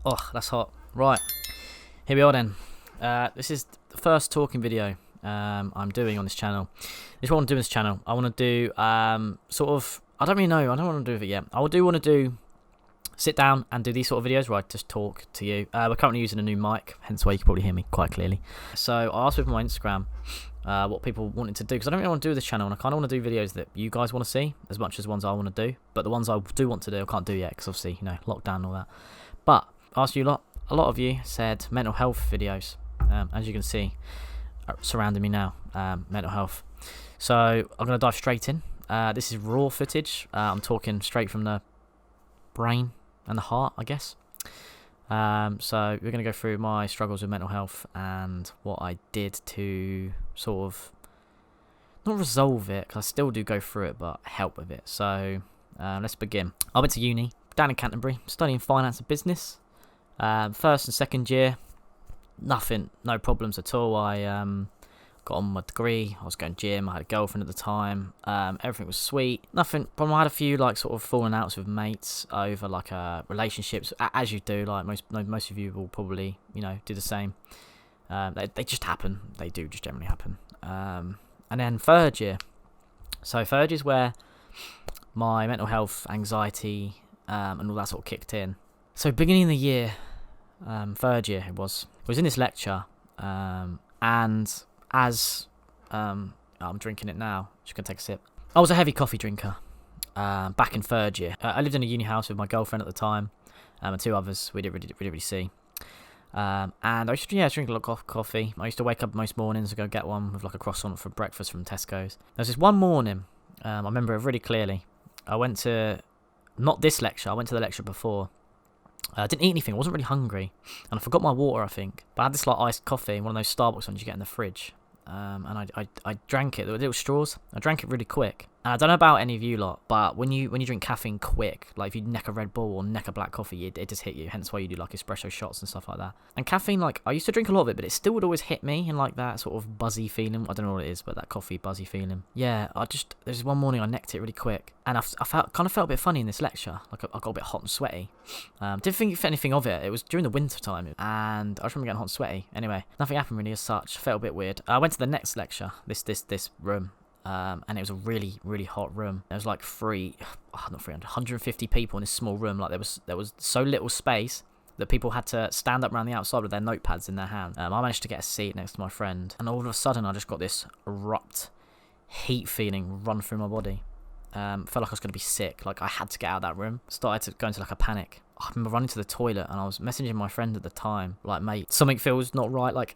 Oh, that's hot. Right, here we are then. This is the first talking video I'm doing on this channel. This is what I want to do on this channel. I want to do I don't really know. I don't want to do it yet. I do want to sit down and do these sort of videos where I just talk to you. We're currently using a new mic, hence why you can probably hear me quite clearly. So I asked people on my Instagram what people wanted to do, because I don't really want to do this channel, and I kind of want to do videos that you guys want to see as much as the ones I want to do. But the ones I do want to do, I can't do yet because obviously, lockdown and all that. But I asked you a lot of you said mental health videos, as you can see surrounding me now, mental health. So I'm going to dive straight in. This is raw footage. I'm talking straight from the brain and the heart, I guess. So we're going to go through my struggles with mental health and what I did to sort of not resolve it, because I still do go through it, but help with it. So let's begin. I went to uni down in Canterbury, studying finance and business. First and second year, no problems at all. I got on my degree. I was going gym. I had a girlfriend at the time. Everything was sweet. Nothing problem. I had a few sort of falling outs with mates over relationships, as you do. Like most of you will probably do the same. They just happen. They do just generally happen. And then third year. So third year is where my mental health, anxiety, and all that sort of kicked in. So beginning of the year, third year it was in this lecture, and as I'm drinking it now, just gonna take a sip. I was a heavy coffee drinker back in third year. I lived in a uni house with my girlfriend at the time, and two others we didn't really see. And I used to drink a lot of coffee. I used to wake up most mornings and go get one with a croissant for breakfast from Tesco's. There was this one morning, I remember it really clearly. I went to, not this lecture, I went to the lecture before. I didn't eat anything, I wasn't really hungry, and I forgot my water, I think. But I had this iced coffee, one of those Starbucks ones you get in the fridge. And I drank it, the little straws. I drank it really quick. And I don't know about any of you lot, but when you drink caffeine quick, like if you neck a Red Bull or neck a black coffee, it just hit you. Hence why you do espresso shots and stuff like that. And caffeine, I used to drink a lot of it, but it still would always hit me in that sort of buzzy feeling. I don't know what it is, but that coffee buzzy feeling. Yeah, there's one morning I necked it really quick, and I kind of felt a bit funny in this lecture. I got a bit hot and sweaty. Didn't think anything of it. It was during the winter time, and I just remember getting hot and sweaty. Anyway, nothing happened really as such. Felt a bit weird. I went to the next lecture. This room. And it was a really, really hot room. There was 150 people in this small room. There was so little space that people had to stand up around the outside with their notepads in their hand. I managed to get a seat next to my friend, and all of a sudden I just got this abrupt heat feeling run through my body. Felt like I was going to be sick. I had to get out of that room. Started to go into a panic. I remember running to the toilet, and I was messaging my friend at the time, mate, something feels not right.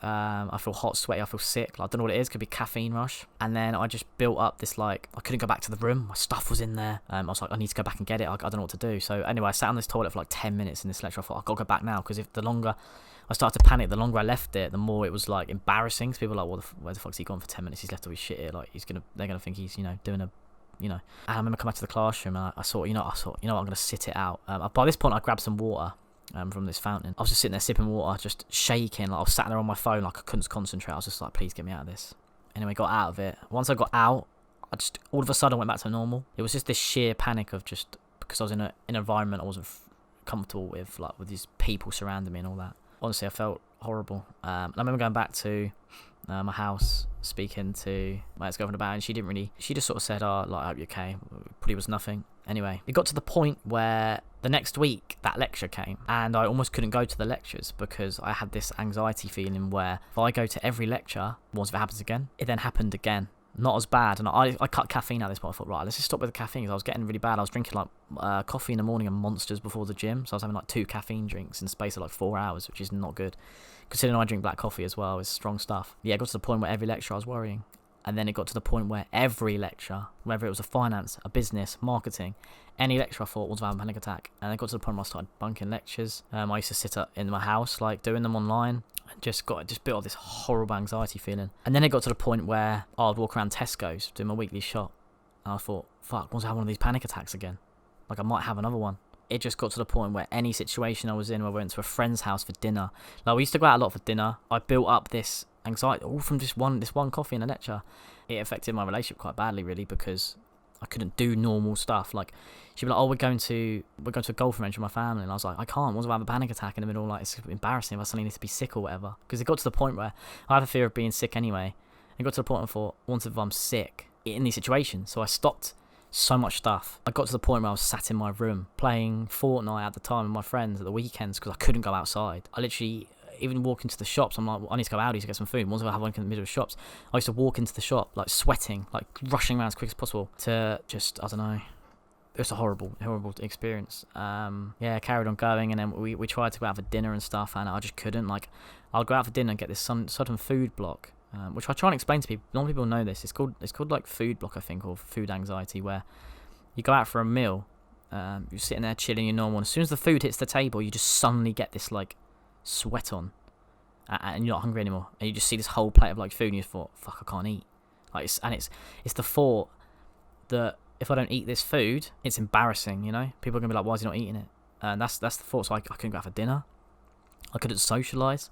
I feel hot, sweaty, I feel sick. I don't know what it is. Could be caffeine rush. And then I just built up this I couldn't go back to the room. My stuff was in there. I was I need to go back and get it. I don't know what to do. So anyway, I sat on this toilet for 10 minutes in this lecture. I thought, I've got to go back now, because if the longer I started to panic, the longer I left it, the more it was embarrassing. Because people were where the fuck's he gone for 10 minutes? He's left all his shit here. They're gonna think he's doing a. And I remember coming back to the classroom, and I thought, I'm gonna sit it out. By this point, I grabbed some water. From this fountain. I was just sitting there sipping water, just shaking. I was sat there on my phone, I couldn't concentrate. I was just please get me out of this. Anyway, got out of it. Once I got out, I just all of a sudden went back to normal. It was just this sheer panic of just because I was in an environment I wasn't comfortable with, with these people surrounding me and all that. Honestly, I felt horrible. And I remember going back to my house, speaking to my ex-girlfriend about it, and she just sort of said, I hope you're okay. Probably was nothing. Anyway, it got to the point where the next week that lecture came, and I almost couldn't go to the lectures because I had this anxiety feeling where if I go to every lecture, once if it happens again, it then happened again. Not as bad, and I cut caffeine out at this point. I thought, right, let's just stop with the caffeine, because I was getting really bad. I was drinking coffee in the morning and Monsters before the gym, so I was having 2 caffeine drinks in the space of 4 hours, which is not good. Considering I drink black coffee as well, it's strong stuff. Yeah, it got to the point where every lecture I was worrying. And then it got to the point where every lecture, whether it was a finance, a business, marketing, any lecture I thought was having a panic attack. And it got to the point where I started bunking lectures. I used to sit up in my house, doing them online. And just built up this horrible anxiety feeling. And then it got to the point where I'd walk around Tesco's doing my weekly shop. And I thought, fuck, once I have one of these panic attacks again, I might have another one. It just got to the point where any situation I was in, where I went to a friend's house for dinner. We used to go out a lot for dinner. I built up this anxiety all from this one coffee in a lecture. It affected my relationship quite badly, really, because I couldn't do normal stuff. Like, she'd be like, oh, we're going to a golf event with my family. And I was like, I can't. What if I have a panic attack in the middle? Like, it's embarrassing if I suddenly need to be sick or whatever. Because it got to the point where I have a fear of being sick anyway. It got to the point where I thought, what if I'm sick in these situations? So I stopped so much stuff. I got to the point where I was sat in my room playing Fortnite at the time with my friends at the weekends because I couldn't go outside. I literally, even walk into the shops, I'm like, well, I need to go out to get some food. Once I have one in the middle of shops, I used to walk into the shop like sweating, like rushing around as quick as possible to just, I don't know. It was a horrible experience. Yeah, carried on going, and then we tried to go out for dinner and stuff, and I just couldn't. Like, I'll go out for dinner and get this sudden food block, which I try and explain to people. Not people know this. It's called like food block, I think, or food anxiety, where you go out for a meal, you're sitting there chilling, you're normal, and as soon as the food hits the table, you just suddenly get this like sweat on, and you're not hungry anymore, and you just see this whole plate of like food, and you thought, fuck, I can't eat. Like, it's the thought that if I don't eat this food, it's embarrassing, you know? People are going to be like, why is he not eating it? And that's the thought. So I couldn't go out for dinner. I couldn't socialise.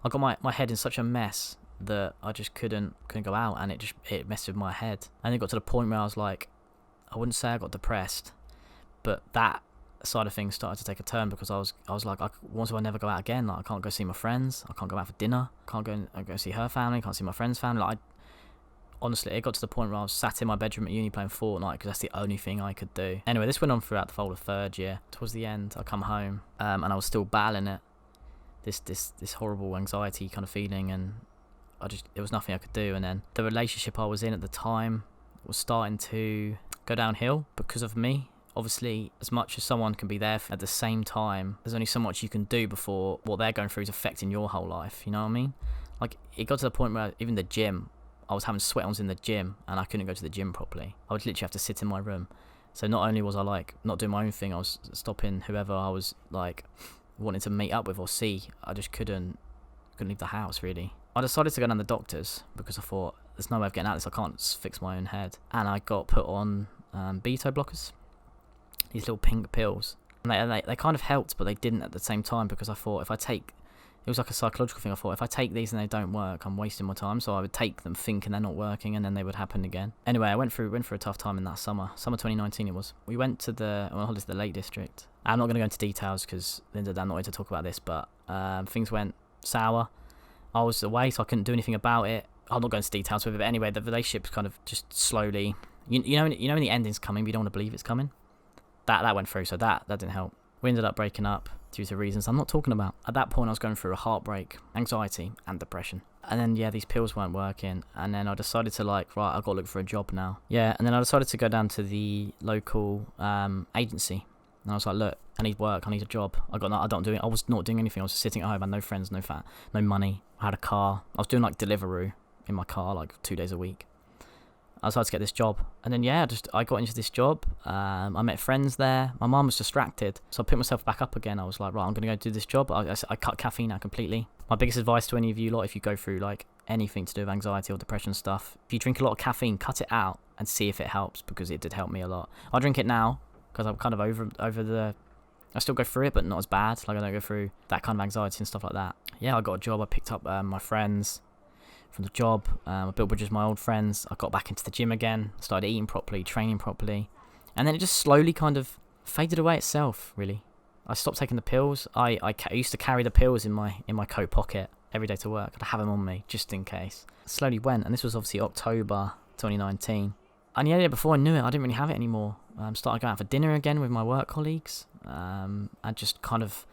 I got my head in such a mess that I just couldn't go out, and it messed with my head. And it got to the point where I was like, I wouldn't say I got depressed, but that side of things started to take a turn, because I was like, once I never go out again. Like, I can't go see my friends. I can't go out for dinner. I can't go see her family. I can't see my friend's family. Like, honestly, it got to the point where I was sat in my bedroom at uni playing Fortnite because that's the only thing I could do. Anyway, this went on throughout the whole of third year. Towards the end, I come home, and I was still battling it. This horrible anxiety kind of feeling, and there was nothing I could do. And then the relationship I was in at the time was starting to go downhill because of me. Obviously, as much as someone can be there at the same time, there's only so much you can do before what they're going through is affecting your whole life. You know what I mean? Like, it got to the point where even the gym, I was having sweat-ons in the gym, and I couldn't go to the gym properly. I would literally have to sit in my room. So not only was I like not doing my own thing, I was stopping whoever I was like wanting to meet up with or see. I just couldn't leave the house, really. I decided to go down the doctors because I thought, there's no way of getting out of this. I can't fix my own head. And I got put on beta blockers, these little pink pills. And they kind of helped, but they didn't at the same time, because I thought it was like a psychological thing. I thought, if I take these and they don't work, I'm wasting my time. So I would take them thinking they're not working, and then they would happen again. Anyway, I went for a tough time in that summer 2019 it was. We went to the Lake District. I'm not going to go into details because Linda and Dan not wanted to talk about this, but things went sour. I was away, so I couldn't do anything about it. I'm not going into details with it, but anyway, the relationship kind of just slowly, you know when the ending's coming, but you don't want to believe it's coming. That went through, so that didn't help. We ended up breaking up due to reasons I'm not talking about. At that point, I was going through a heartbreak, anxiety, and depression. And then, yeah, these pills weren't working. And then I decided to right, I've got to look for a job now. Yeah, and then I decided to go down to the local agency. And I was like, look, I need work, I need a job. I was not doing anything. I was just sitting at home. I had no friends, no money. I had a car. I was doing like Deliveroo in my car, like 2 days a week. I decided to get this job, and then I got into this job. I met friends there. My mum was distracted, so I picked myself back up again. I was like, right, I'm gonna go do this job. I cut caffeine out completely. My biggest advice to any of you lot, if you go through like anything to do with anxiety or depression stuff, if you drink a lot of caffeine, cut it out and see if it helps, because it did help me a lot. I drink it now because I'm kind of over the. I still go through it, but not as bad. Like, I don't go through that kind of anxiety and stuff like that. Yeah, I got a job. I picked up my friends from the job. I built bridges with my old friends. I got back into the gym again, started eating properly, training properly, and then it just slowly kind of faded away itself, really. I stopped taking the pills. I used to carry the pills in my coat pocket every day to work. I'd have them on me just in case. It slowly went, and this was obviously October 2019. And yeah, before I knew it, I didn't really have it anymore. Started going out for dinner again with my work colleagues. I just kind of,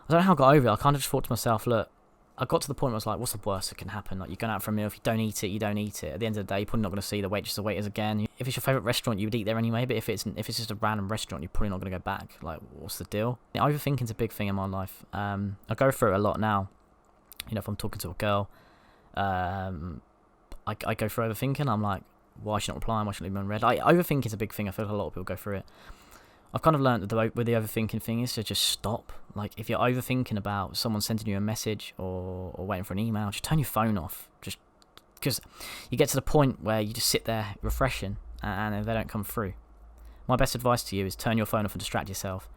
I don't know how I got over it. I kind of just thought to myself, look, I got to the point where I was like, what's the worst that can happen? Like, you're going out for a meal. If you don't eat it, you don't eat it. At the end of the day, you're probably not going to see the waitress or waiters again. If it's your favourite restaurant, you would eat there anyway. But if it's just a random restaurant, you're probably not going to go back. Like, what's the deal? Overthinking's a big thing in my life. I go through it a lot now. You know, if I'm talking to a girl, I go through overthinking. I'm like, why should I not reply? Why should I leave me on red? Overthinking is a big thing. I feel like a lot of people go through it. I've kind of learned that with the overthinking thing is to just stop. Like, if you're overthinking about someone sending you a message or waiting for an email, just turn your phone off. Just because you get to the point where you just sit there refreshing and they don't come through. My best advice to you is turn your phone off and distract yourself.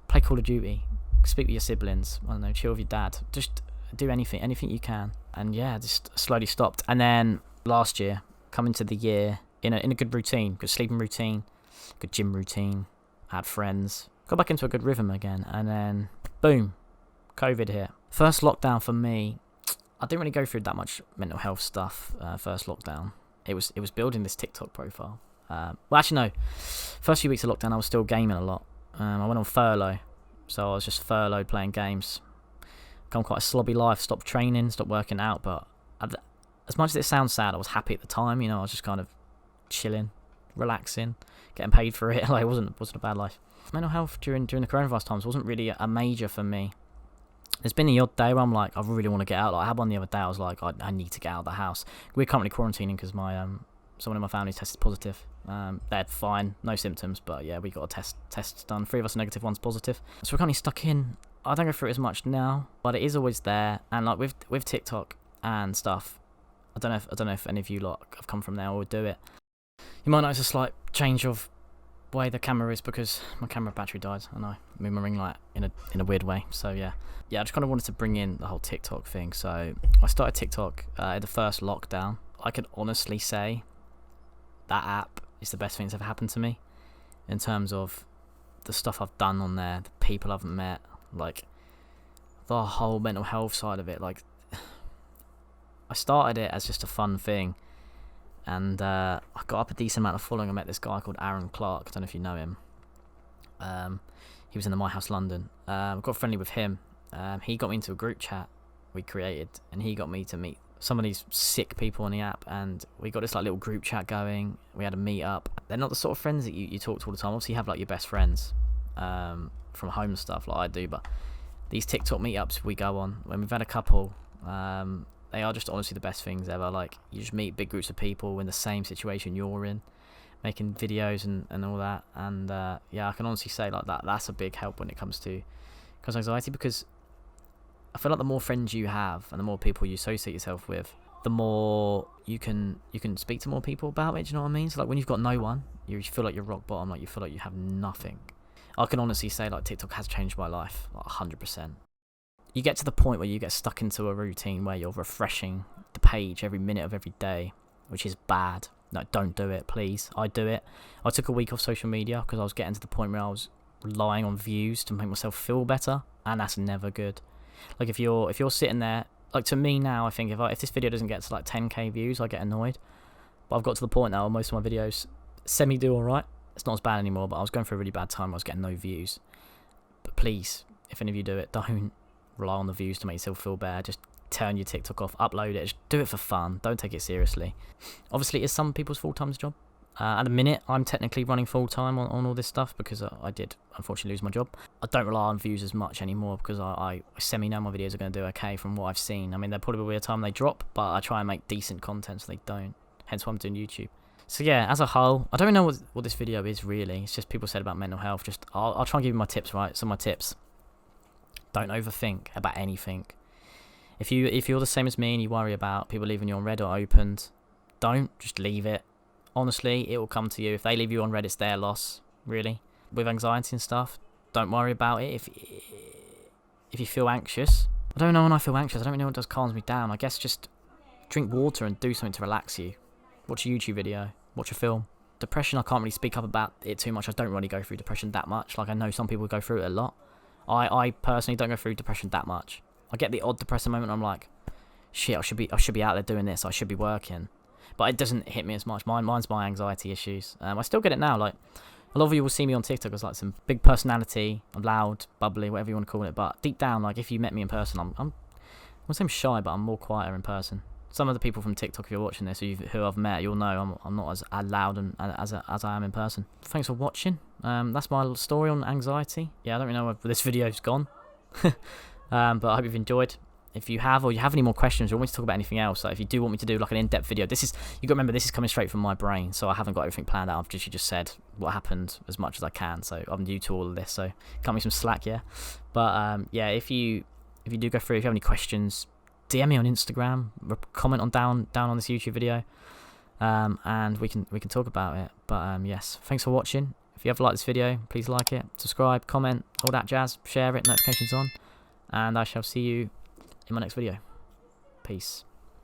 Play Call of Duty. Speak with your siblings. I don't know, chill with your dad. Just do anything you can. And yeah, just slowly stopped. And then last year, come into the year in a good routine, good sleeping routine. good gym routine, had friends, got back into a good rhythm again, and then boom, COVID hit. First lockdown for me, I didn't really go through that much mental health stuff. First lockdown, it was building this TikTok profile. Well, actually no, first few weeks of lockdown I was still gaming a lot. I went on furlough, so I was just furloughed playing games. Gone quite a slobby life, stopped training, stopped working out, but as much as it sounds sad, I was happy at the time. You know, I was just kind of chilling, relaxing, getting paid for it. Like, it wasn't a bad life. Mental health during the coronavirus times wasn't really a major for me. There's been the odd day where I'm like, I really want to get out. Like, I had one the other day, I was like, I need to get out of the house. We're currently quarantining because my someone in my family tested positive. They're fine, no symptoms, but yeah, we got a test done. 3 of us are negative, 1's positive. So we're currently stuck in. I don't go through it as much now, but it is always there. And like with TikTok and stuff, I don't know if any of you lot have come from there or would do it. You might notice a slight change of way the camera is because my camera battery died and I moved my ring light in a weird way. So yeah, I just kind of wanted to bring in the whole TikTok thing. So I started TikTok in the first lockdown. I could honestly say that app is the best thing that's ever happened to me in terms of the stuff I've done on there, the people I've met, like the whole mental health side of it. Like, I started it as just a fun thing, and I got up a decent amount of following. I met this guy called Aaron Clark. I don't know if you know him. He was in the My House London. I got friendly with him. He got me into a group chat we created, and he got me to meet some of these sick people on the app, and we got this like little group chat going. We had a meet up. They're not the sort of friends that you talk to all the time. Obviously you have like your best friends from home and stuff like I do, but these TikTok meetups we go on, when we've had a couple, they are just honestly the best things ever. Like, you just meet big groups of people in the same situation you're in, making videos and all that. And yeah, I can honestly say like that's a big help when it comes to anxiety, because I feel like the more friends you have and the more people you associate yourself with, the more you can speak to more people about it. Do you know what I mean? So like, when you've got no one, you feel like you're rock bottom, like you feel like you have nothing. I can honestly say like TikTok has changed my life, like 100%. You get to the point where you get stuck into a routine where you're refreshing the page every minute of every day, which is bad. No, don't do it, please. I do it. I took a week off social media because I was getting to the point where I was relying on views to make myself feel better, and that's never good. Like, if you're sitting there, like, to me now, I think if this video doesn't get to like 10k views, I get annoyed. But I've got to the point now where most of my videos semi-do alright. It's not as bad anymore, but I was going through a really bad time. I was getting no views. But please, if any of you do it, don't rely on the views to make yourself feel better. Just turn your TikTok off, upload it, just do it for fun. Don't take it seriously. Obviously, it's some people's full-time job. At the minute, I'm technically running full-time on all this stuff because I did unfortunately lose my job. I don't rely on views as much anymore because I semi-know my videos are going to do okay from what I've seen. I mean, there'll probably be a time they drop, but I try and make decent content so they don't. Hence why I'm doing YouTube. So yeah, as a whole, I don't know what this video is really. It's just people said about mental health. Just I'll try and give you my tips, right? Some of my tips. Don't overthink about anything. If you're the same as me and you worry about people leaving you on red or opened, don't. Just leave it. Honestly, it will come to you. If they leave you on red, it's their loss, really. With anxiety and stuff, don't worry about it. If you feel anxious, I don't know when I feel anxious. I don't really know what does calms me down. I guess just drink water and do something to relax you. Watch a YouTube video. Watch a film. Depression, I can't really speak up about it too much. I don't really go through depression that much. Like, I know some people go through it a lot. I personally don't go through depression that much. I get the odd depressive moment. I'm like, shit, I should be out there doing this. I should be working. But it doesn't hit me as much. Mine's my anxiety issues. I still get it now. Like, a lot of you will see me on TikTok as like some big personality. I'm loud, bubbly, whatever you want to call it. But deep down, like, if you met me in person, I wouldn't say I'm shy, but I'm more quieter in person. Some of the people from TikTok, if you're watching this, who I've met, you'll know I'm not as loud and as I am in person. Thanks for watching. That's my little story on anxiety. Yeah, I don't really know where this video's gone. But I hope you've enjoyed. If you have, or you have any more questions, or want me to talk about anything else, like if you do want me to do like an in-depth video, you got to remember, this is coming straight from my brain, so I haven't got everything planned out. I've just said what happened as much as I can, so I'm new to all of this, so cut me some slack, yeah. But yeah, if you do go through, if you have any questions, DM me on Instagram, comment on down on this YouTube video, and we can talk about it. But yes, thanks for watching. If you ever liked this video, please like it, subscribe, comment, all that jazz, share it, notifications on, and I shall see you in my next video. Peace.